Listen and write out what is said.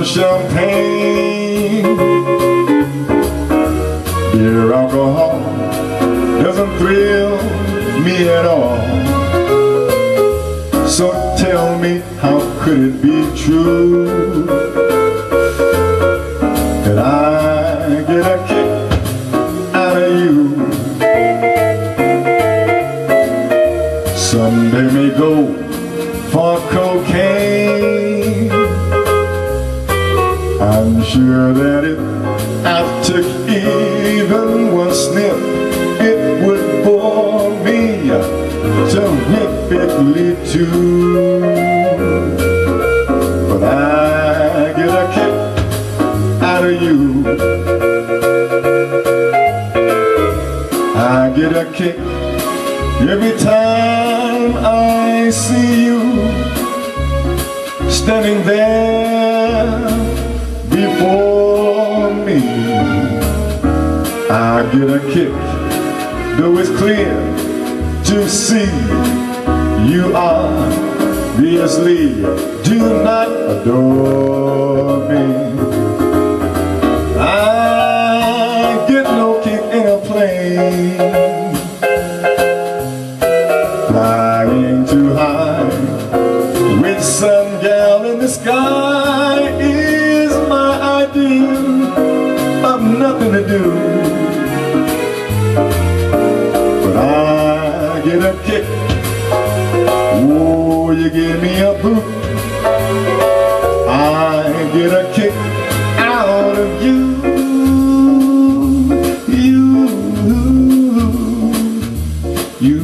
champagne. Beer alcohol doesn't thrill me at all. So tell me, how could it be true that I get a kick out of you? Someday may go for cocaine. I'm sure that if I took even one sniff, it would bore me terrifically too. But I get a kick out of you. I get a kick every time I see you standing there before me. I get a kick, though it's clear to see you obviously do not adore me. I get no kick in a plane flying too high with some gal in the sky is my idea of nothing to do. But I get a kick, oh, you give me a boot. I get a kick out of you. You